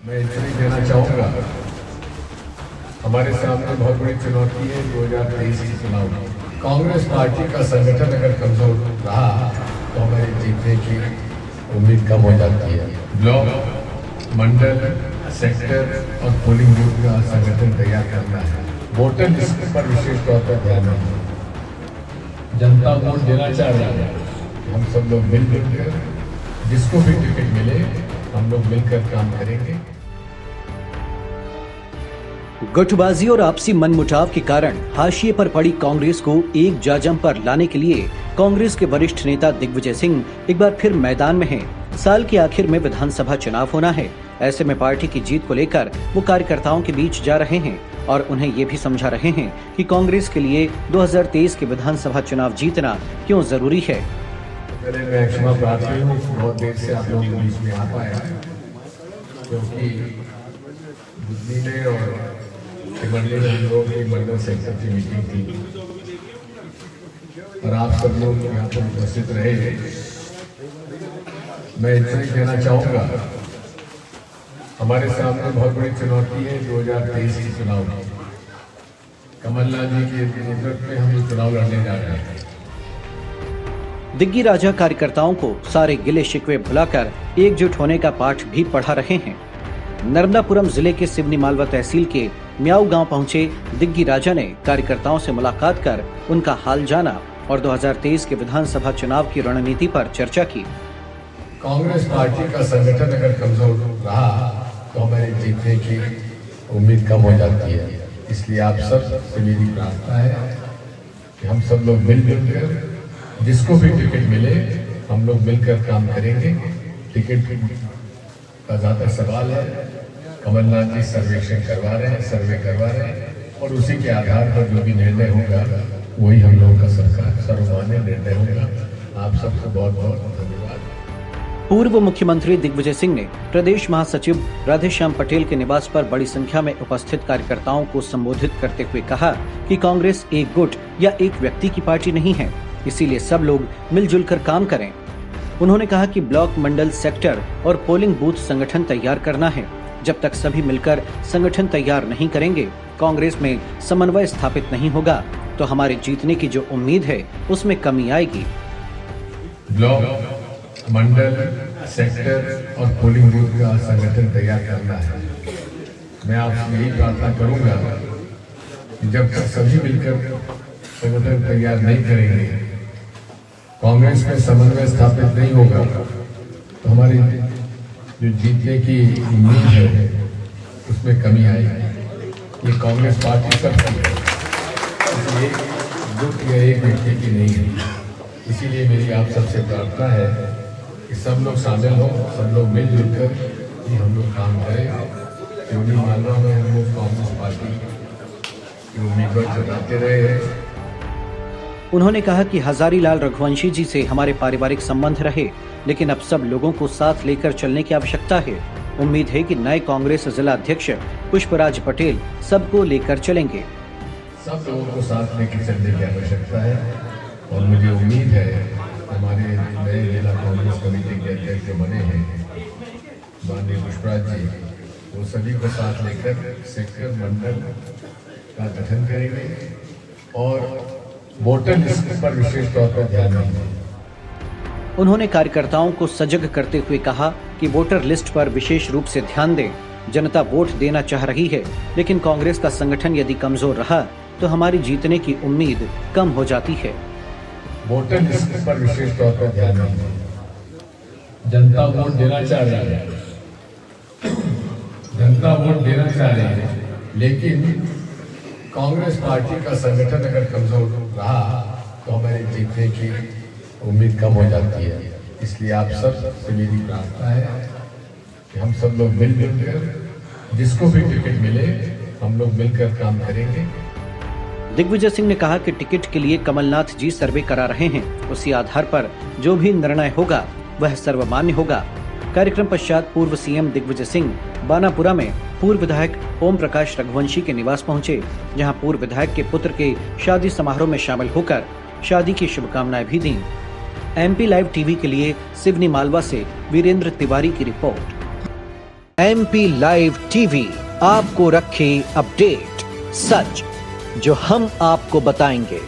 मैं इतना कहना चाहूँगा, हमारे सामने बहुत बड़ी चुनौती है 2023 की चुनाव। कांग्रेस पार्टी का संगठन अगर कमजोर रहा तो हमारे जीतने की उम्मीद कम हो जाती है। ब्लॉक, मंडल, सेक्टर और पोलिंग बूथ का संगठन तैयार करना है। वोटर लिस्ट पर विशेष तौर पर ध्यान देना। जनता वोट देना चाह रही है, हम सब लोग मिलजुल कर जिसको भी टिकट मिले हम लोग मिलकर काम करेंगे। गुटबाजी और आपसी मनमुटाव के कारण हाशिए पर पड़ी कांग्रेस को एक जाजम पर लाने के लिए कांग्रेस के वरिष्ठ नेता दिग्विजय सिंह एक बार फिर मैदान में हैं। साल के आखिर में विधानसभा चुनाव होना है। ऐसे में पार्टी की जीत को लेकर वो कार्यकर्ताओं के बीच जा रहे हैं और उन्हें ये भी समझा रहे हैं कि कांग्रेस के लिए 2023 के विधानसभा चुनाव जीतना क्यों जरूरी है। पहले मैं क्षमा प्रार्थी हूँ, बहुत देर से आप लोगों के बीच में आ पाया क्योंकि बुद्धि में और शिमंडली में हम लोग की मंडल सेक्टर की मीटिंग थी और आप सब लोग यहाँ पर उपस्थित रहे। मैं इतना ही कहना चाहूँगा, हमारे सामने बहुत बड़ी चुनौती है 2023 की चुनाव। कमलनाथ जी के नेतृत्व में हम ये चुनाव लड़ने जा रहे हैं। दिग्गी राजा कार्यकर्ताओं को सारे गिले शिकवे भुलाकर एकजुट होने का पाठ भी पढ़ा रहे हैं। नर्मदापुरम जिले के सिवनी मालवा तहसील के म्याऊ गांव पहुंचे दिग्गी राजा ने कार्यकर्ताओं से मुलाकात कर उनका हाल जाना और 2023 के विधानसभा चुनाव की रणनीति पर चर्चा की। कांग्रेस पार्टी का संगठन अगर कमजोर रहा तो हमारे जीतने की उम्मीद कम हो जाती है। इसलिए आप सब से मेरी प्रार्थना है कि हम सब लोग मिलजुल कर जिसको भी टिकट मिले हम लोग मिलकर काम करेंगे। टिकट का ज्यादा सवाल है, कमलनाथ जी सर्वेक्षण करवा रहे हैं, सर्वे करवा रहे हैं और उसी के आधार पर जो भी निर्णय होगा वही हम लोगों का सरकार सर्वमान्य निर्णय होगा। आप सबको बहुत बहुत धन्यवाद। पूर्व मुख्यमंत्री दिग्विजय सिंह ने प्रदेश महासचिव राधेश्याम पटेल के निवास पर बड़ी संख्या में उपस्थित कार्यकर्ताओं को संबोधित करते हुए कहा कि कांग्रेस एक गुट या एक व्यक्ति की पार्टी नहीं है, इसीलिए सब लोग मिलजुल कर काम करें। उन्होंने कहा कि ब्लॉक, मंडल, सेक्टर और पोलिंग बूथ संगठन तैयार करना है। जब तक सभी मिलकर संगठन तैयार नहीं करेंगे, कांग्रेस में समन्वय स्थापित नहीं होगा तो हमारे जीतने की जो उम्मीद है उसमें कमी आएगी। ब्लॉक, मंडल, सेक्टर और पोलिंग बूथ का संगठन तैयार करना है। मैं आपसे यही प्रार्थना करूंगा कि जब तक सभी मिलकर संगठन तैयार नहीं करेंगे, कांग्रेस में समन्वय स्थापित नहीं होगा तो हमारी जो जीतने की उम्मीद है उसमें कमी आएगी। ये कांग्रेस पार्टी सबकी है, इसलिए गुट या एक व्यक्ति की नहीं है। इसीलिए मेरी आप सबसे प्रार्थना है कि सब लोग शामिल हों, सब लोग मिलजुल कर कि हम लोग काम करें। सिवनी मालवा में हम लोग कांग्रेस पार्टी की उम्मीदवार जताते रहे हैं। उन्होंने कहा कि हजारीलाल रघुवंशी जी से हमारे पारिवारिक संबंध रहे, लेकिन अब सब लोगों को साथ लेकर चलने की आवश्यकता है। उम्मीद है कि नए कांग्रेस जिला अध्यक्ष पुष्पराज पटेल सबको लेकर चलेंगे। सब लोगों को साथ लेकर चलने की आवश्यकता है और मुझे उम्मीद है हमारे नए जिला कांग्रेस कमेटी के अध्यक्ष जो बने हैं माननीय पुष्पराज जी, वो सभी को साथ लेकर सेक्टर, मंडल का गठन करेंगे और वोटर लिस्ट पर विशेष तौर पर ध्यान देंगे। उन्होंने कार्यकर्ताओं को सजग करते हुए कहा कि वोटर लिस्ट पर विशेष रूप से ध्यान दें। जनता वोट देना चाह रही है, लेकिन कांग्रेस का संगठन यदि कमजोर रहा तो हमारी जीतने की उम्मीद कम हो जाती है। वोटर लिस्ट पर विशेष तौर पर ध्यान देंगे। जनता वोट देना चाह रही है, जनता वोट देना चाह रही है, लेकिन कांग्रेस पार्टी का संगठन अगर कमजोर रहा तो हमारे जीतने की उम्मीद कम हो जाती है। इसलिए आप सब से मेरी प्रार्थना है कि हम सब लोग मिलजुल कर जिसको भी टिकट मिले हम लोग मिलकर काम करेंगे। दिग्विजय सिंह ने कहा कि टिकट के लिए कमलनाथ जी सर्वे करा रहे हैं, उसी आधार पर जो भी निर्णय होगा वह सर्वमान्य होगा। कार्यक्रम पश्चात पूर्व सीएम दिग्विजय सिंह बानापुरा में पूर्व विधायक ओम प्रकाश रघुवंशी के निवास पहुंचे, जहां पूर्व विधायक के पुत्र के शादी समारोह में शामिल होकर शादी की शुभकामनाएं भी दी। MP लाइव टीवी के लिए सिवनी मालवा से वीरेंद्र तिवारी की रिपोर्ट। MP लाइव टीवी आपको रखे अपडेट, सच जो हम आपको बताएंगे।